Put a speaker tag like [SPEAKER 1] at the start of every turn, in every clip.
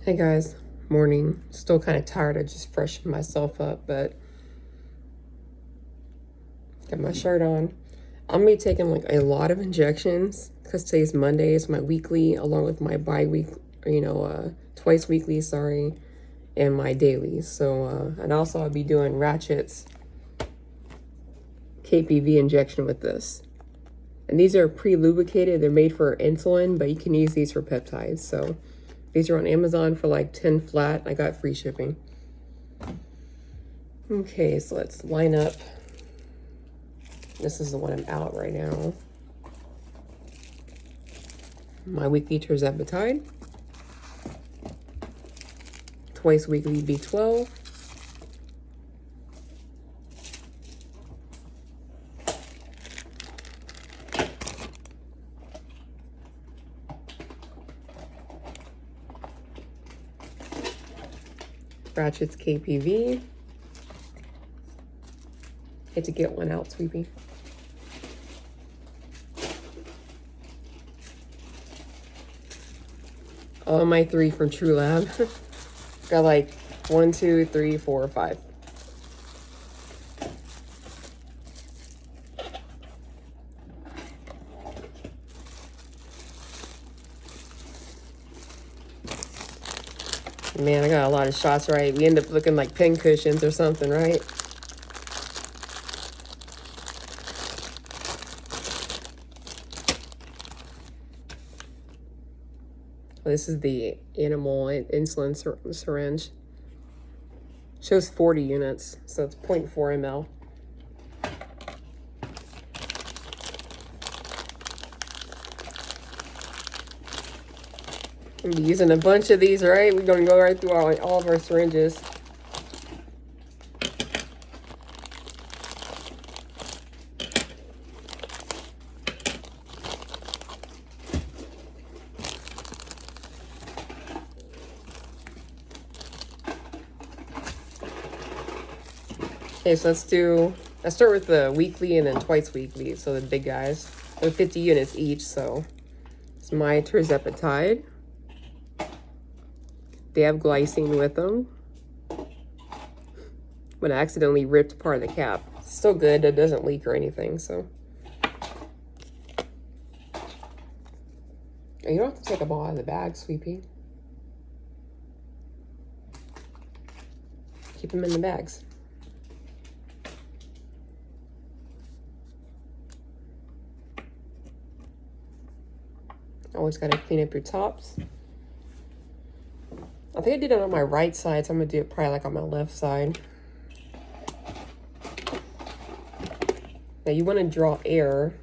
[SPEAKER 1] Hey guys, morning. Still kind of tired. I just freshened myself up, but got my shirt on. I'm gonna be taking like a lot of injections because today's Monday. It's my weekly, along with my bi-week, twice weekly, sorry, and my daily. So, and also I'll be doing Ratchet's KPV injection with this. And these are pre-lubricated. They're made for insulin, but you can use these for peptides. So these are on Amazon for like 10 flat. I got free shipping. Okay, so let's line up. This is the one I'm out right now. My weekly Tirzepatide. Twice weekly B12. Ratchet's KPV. Had to get one out, Sweepy. All my 3 from True Lab. Got like 1, 2, 3, 4, 5. Man, I got a lot of shots, right? We end up looking like pin cushions or something, right? This is the animal insulin syringe. Shows 40 units, so it's 0.4 ml. I'm gonna be using a bunch of these, right? We're gonna go right through all of our syringes. Okay, so let's start with the weekly and then twice weekly, so the big guys. They're 50 units each, so it's my Tirzepatide. They have glycine with them. When I accidentally ripped part of the cap. It's still good, it doesn't leak or anything, so. You don't have to take them all out of the bag, Sweepy. Keep them in the bags. Always gotta clean up your tops. I think I did it on my right side, so I'm gonna do it probably like on my left side. Now you wanna draw air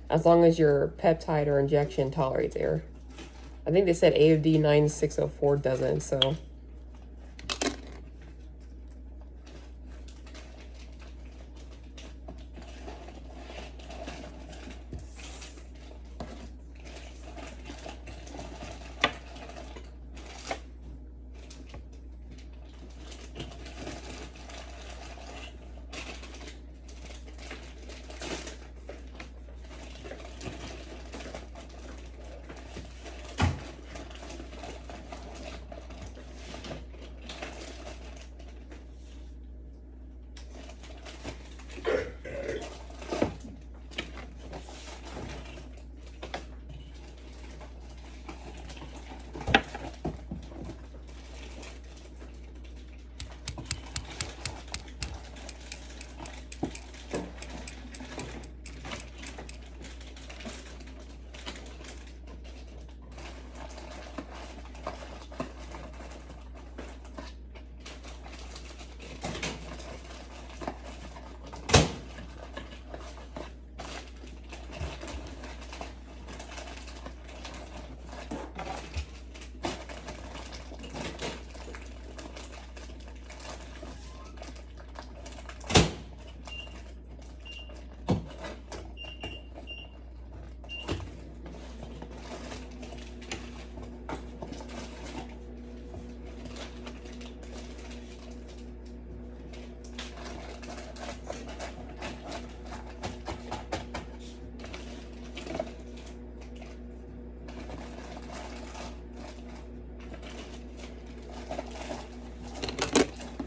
[SPEAKER 1] as long as your peptide or injection tolerates air. I think they said AOD 9604 doesn't, so.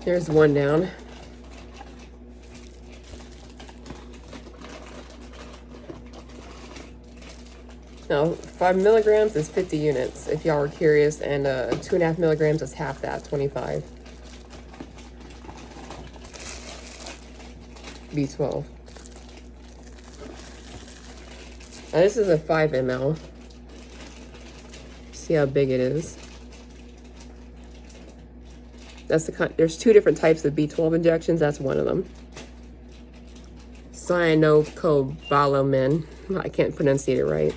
[SPEAKER 1] There's one down. Now, 5 milligrams is 50 units, if y'all were curious, and 2.5 milligrams is half that, 25. B12. Now, this is a 5 ml. See how big it is. That's the there's 2 different types of B12 injections. That's one of them. Cyanocobalamin. I can't pronunciate it right.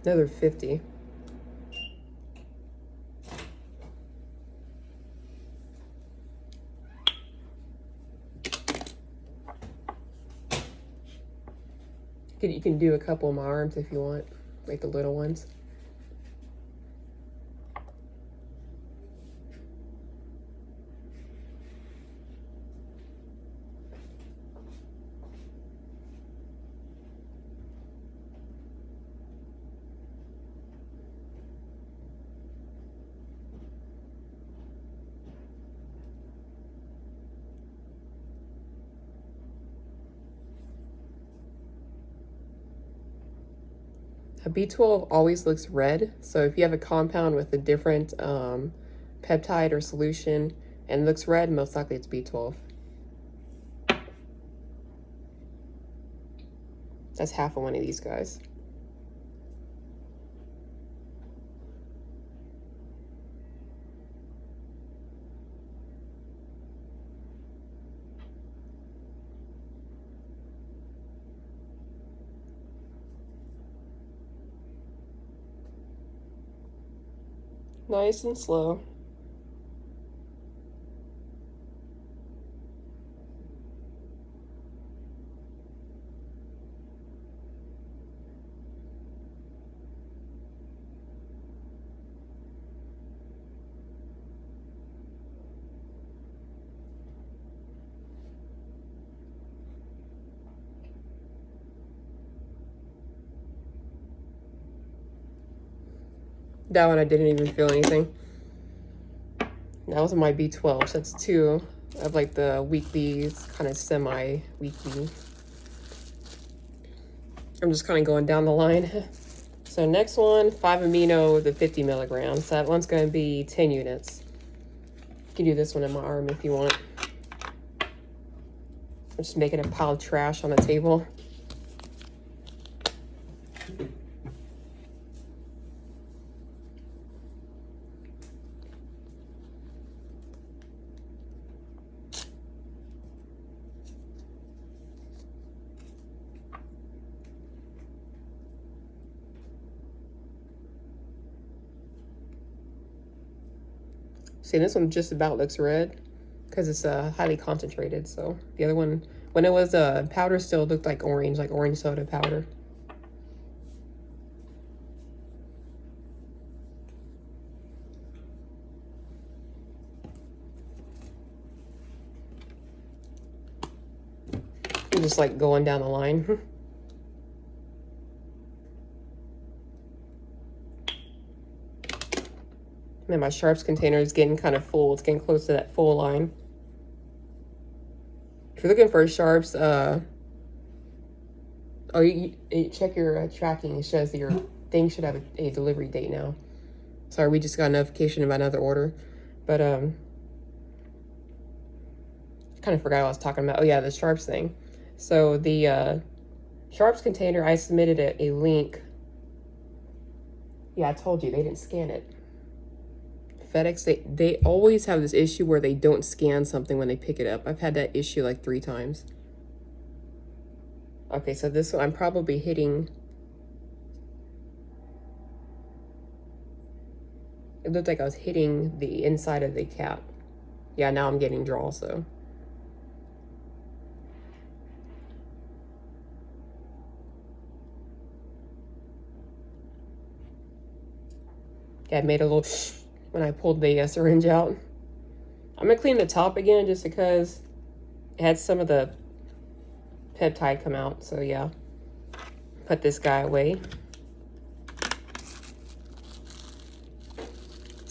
[SPEAKER 1] Another 50. You can do a couple of my arms if you want, like the little ones. A B12 always looks red, so if you have a compound with a different peptide or solution and looks red, most likely it's B12. That's half of one of these guys. Nice and slow. That one I didn't even feel anything. That was my B12, so that's 2 of like the weeklies, kind of semi-weekly. I'm just kind of going down the line. So next one, 5 amino, the 50 milligrams. So that one's going to be 10 units. You can do this one in my arm if you want. I'm just making a pile of trash on the table. See, this one just about looks red because it's highly concentrated. So the other one, when it was powder, still looked like orange soda powder. I'm just like going down the line. And my sharps container is getting kind of full. It's getting close to that full line. If you're looking for sharps, you check your tracking. It shows that your thing should have a delivery date now. Sorry, we just got a notification about another order. But kind of forgot what I was talking about. Oh yeah, the sharps thing. So the sharps container, I submitted a link. Yeah, I told you they didn't scan it. FedEx, they always have this issue where they don't scan something when they pick it up. I've had that issue like 3 times. Okay, so this one I'm probably hitting. It looked like I was hitting the inside of the cap. Yeah, now I'm getting draw, so. Yeah, it made a little when I pulled the syringe out. I'm gonna clean the top again just because it had some of the peptide come out. So yeah, put this guy away.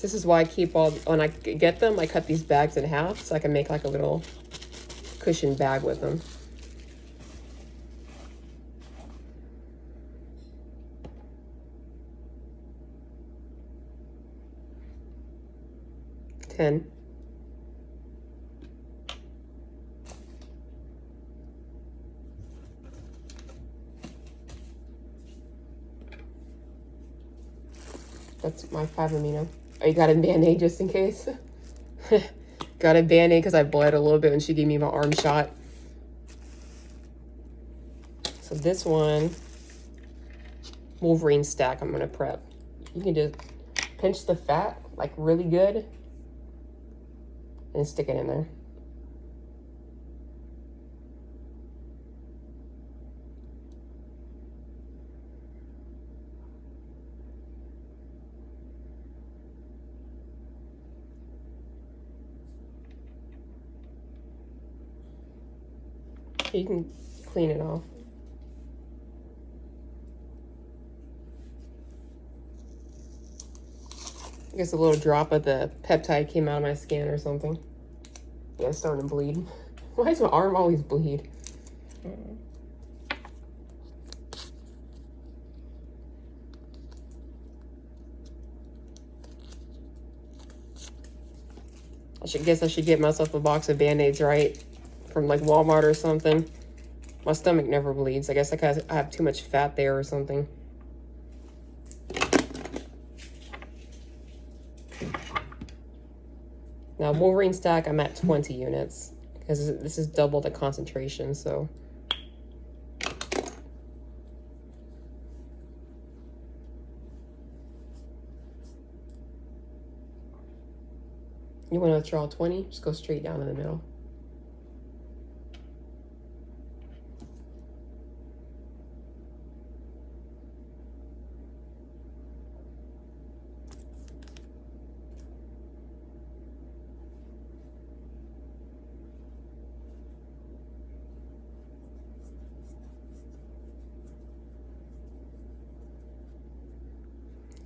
[SPEAKER 1] This is why I keep all, when I get them, I cut these bags in half so I can make like a little cushion bag with them. Ten. That's my 5 amino. Oh, you got a Band-Aid just in case? Got a Band-Aid because I bled a little bit when she gave me my arm shot. So this one, Wolverine stack, I'm gonna prep. You can just pinch the fat like really good and stick it in there. You can clean it off. I guess a little drop of the peptide came out of my skin or something. Yeah, it's starting to bleed. Why does my arm always bleed? I should get myself a box of Band-Aids, right? From like Walmart or something. My stomach never bleeds. I guess I have too much fat there or something. Now, Wolverine stack, I'm at 20 units because this is double the concentration, so. You want to withdraw 20? Just go straight down in the middle.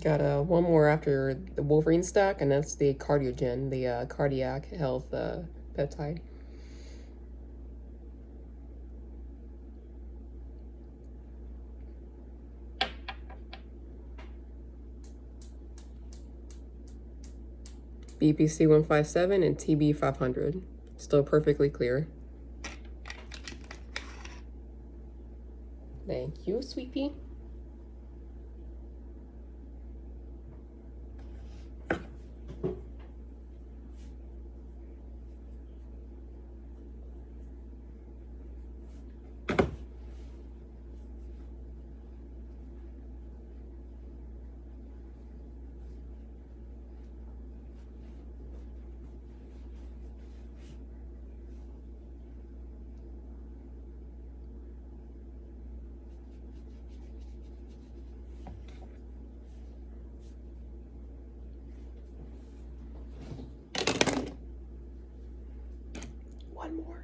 [SPEAKER 1] Got one more after the Wolverine stack, and that's the Cardiogen, the cardiac health peptide. BPC 157 and TB 500. Still perfectly clear. Thank you, sweet pea. One more.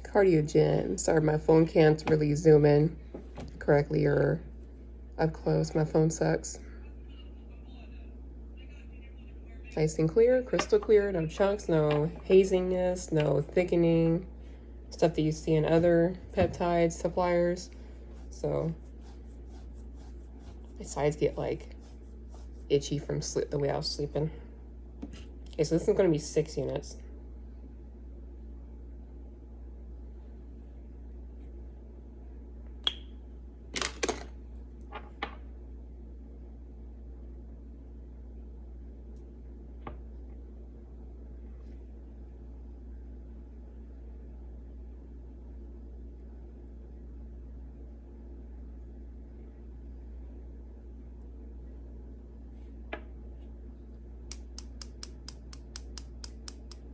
[SPEAKER 1] Cardiogen. Sorry, my phone can't really zoom in correctly or up close. My phone sucks. Nice and clear, crystal clear, no chunks, no haziness, no thickening, stuff that you see in other peptide suppliers. So my sides get like itchy from the way I was sleeping. Okay, so this is going to be 6 units.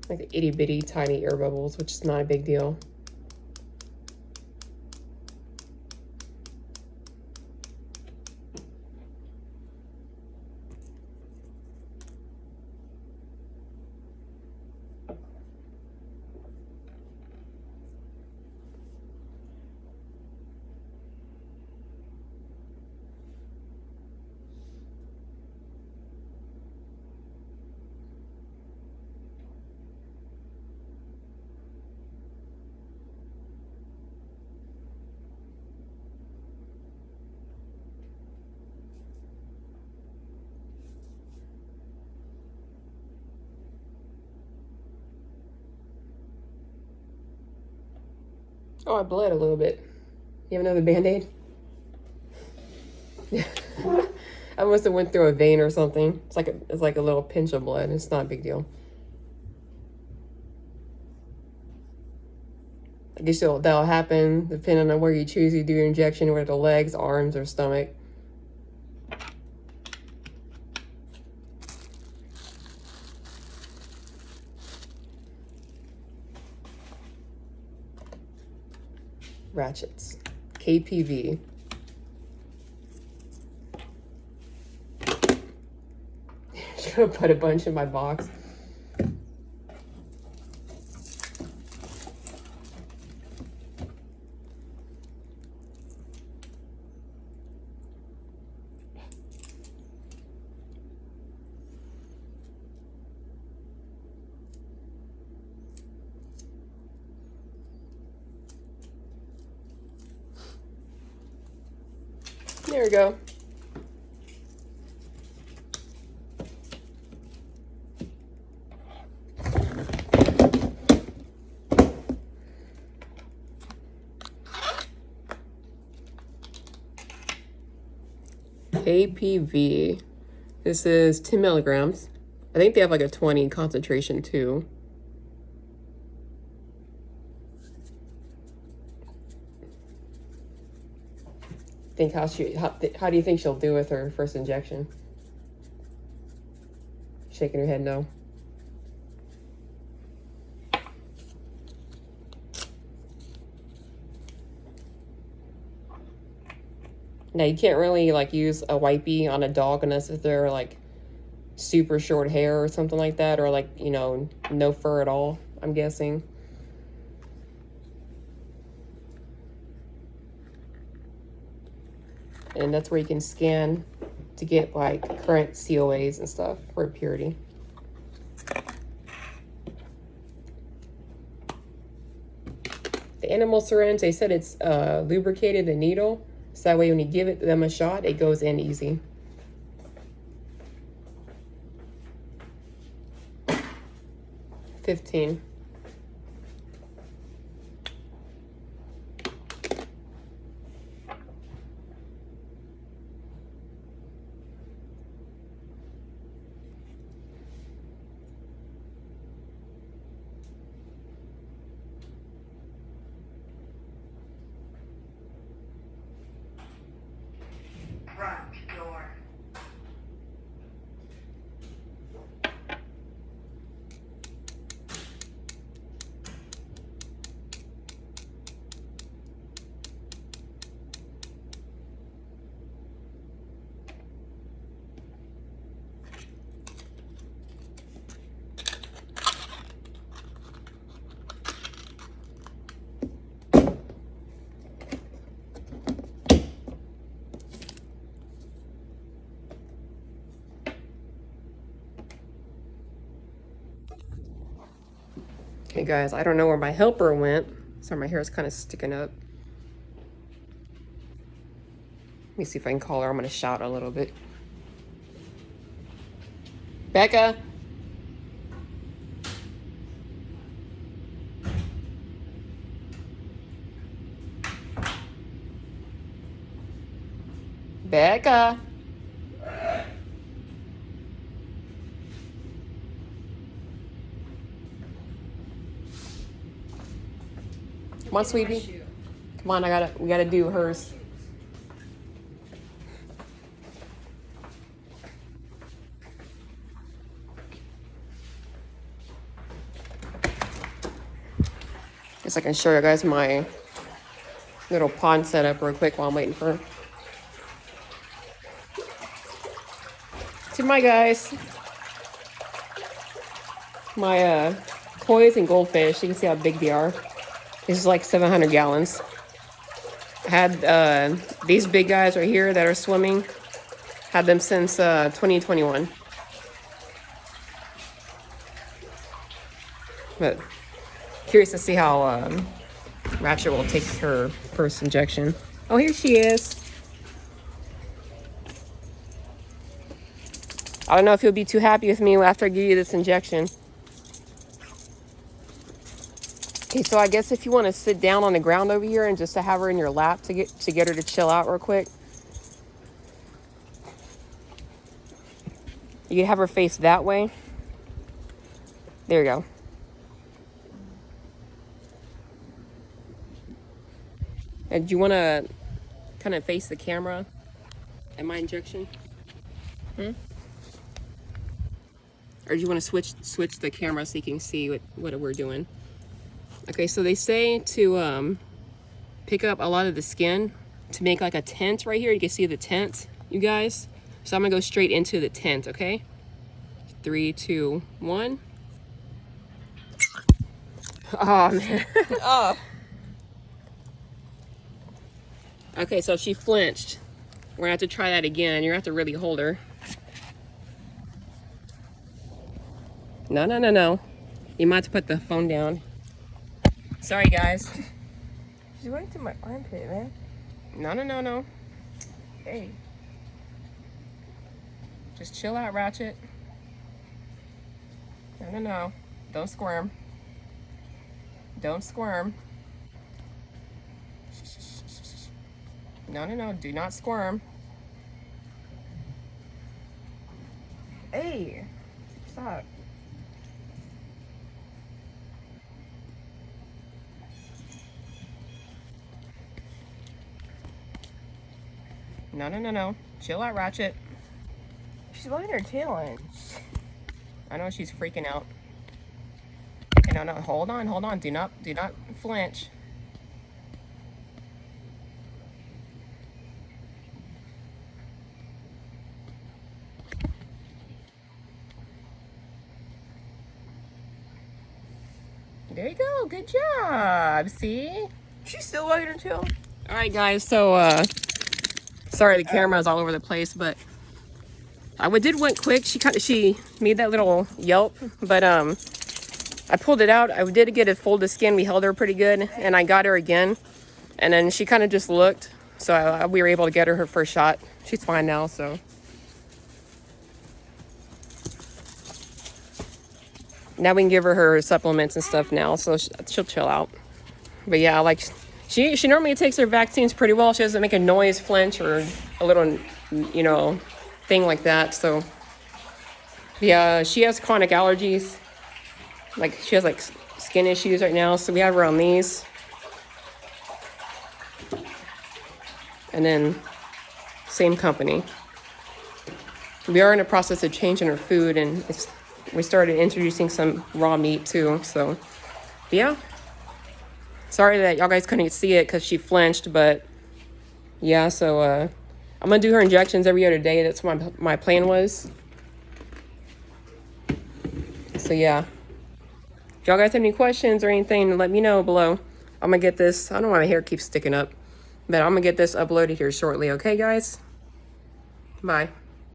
[SPEAKER 1] Like the itty bitty tiny air bubbles, which is not a big deal. Oh, I bled a little bit. You have another Band-Aid? I must have went through a vein or something. It's like a little pinch of blood. It's not a big deal. I guess that'll happen depending on where you choose to do your injection, whether the legs, arms, or stomach. Ratchets. KPV. Should have put a bunch in my box. There we go. APV. This is 10 milligrams. I think they have like a 20 concentration too. How do you think she'll do with her first injection? Shaking her head no. Now you can't really like use a wipey on a dog unless if they're like super short hair or something like that, or like, you know, no fur at all, I'm guessing. And that's where you can scan to get like current COAs and stuff for purity. The animal syringe, they said it's lubricated the needle, so that way when you give them a shot, it goes in easy. $15. Hey guys, I don't know where my helper went. Sorry, my hair is kind of sticking up. Let me see if I can call her. I'm going to shout a little bit. Becca? Becca? Come on, sweetie. Come on, we gotta do hers. Guess I can show you guys my little pond setup real quick while I'm waiting for her. See my guys. My koi's and goldfish. You can see how big they are. This is like 700 gallons. I had these big guys right here that are swimming. Had them since 2021. But curious to see how Ratchet will take her first injection. Oh, here she is. I don't know if you'll be too happy with me after I give you this injection. Okay, so I guess if you want to sit down on the ground over here and just to have her in your lap to get her to chill out real quick. You can have her face that way. There you go. And do you want to kind of face the camera at my injection? Or do you want to switch the camera so you can see what we're doing? Okay, so they say to pick up a lot of the skin to make like a tent right here. You can see the tent, you guys. So I'm gonna go straight into the tent, okay? 3, 2, 1. Oh man. Oh. Okay, so she flinched. We're gonna have to try that again. You're gonna have to really hold her. No, no, no, no. You might have to put the phone down. Sorry, guys.
[SPEAKER 2] She's right to my armpit, man.
[SPEAKER 1] No, no, no, no.
[SPEAKER 2] Hey.
[SPEAKER 1] Just chill out, Ratchet. No, no, no. Don't squirm. Don't squirm. No, no, no. Do not squirm.
[SPEAKER 2] Hey. Stop.
[SPEAKER 1] No, no, no, no. Chill out, Ratchet.
[SPEAKER 2] She's wagging her tail in.
[SPEAKER 1] I know she's freaking out. Okay, no, no. Hold on, hold on. Do not flinch. There you go. Good job. See?
[SPEAKER 2] She's still wagging her tail.
[SPEAKER 1] All right, guys. So, sorry the camera's all over the place, but went quick. She made that little yelp, but I pulled it out. I did get a fold of skin. We held her pretty good, and I got her again, and then she kind of just looked. So we were able to get her first shot. She's fine now. So. Now we can give her supplements and stuff now, so she'll chill out. But yeah, like she normally takes her vaccines pretty well. She doesn't make a noise, flinch, or a little, you know, thing like that. So yeah, she has chronic allergies. Like she has like skin issues right now, so we have her on these. And then same company. We are in the process of changing her food, and we started introducing some raw meat too, so yeah. Sorry that y'all guys couldn't see it because she flinched, but yeah, so I'm gonna do her injections every other day. That's what my plan was. So yeah. If y'all guys have any questions or anything, let me know below. I'm gonna get this, I don't know why my hair keeps sticking up, but I'm gonna get this uploaded here shortly, okay guys? Bye.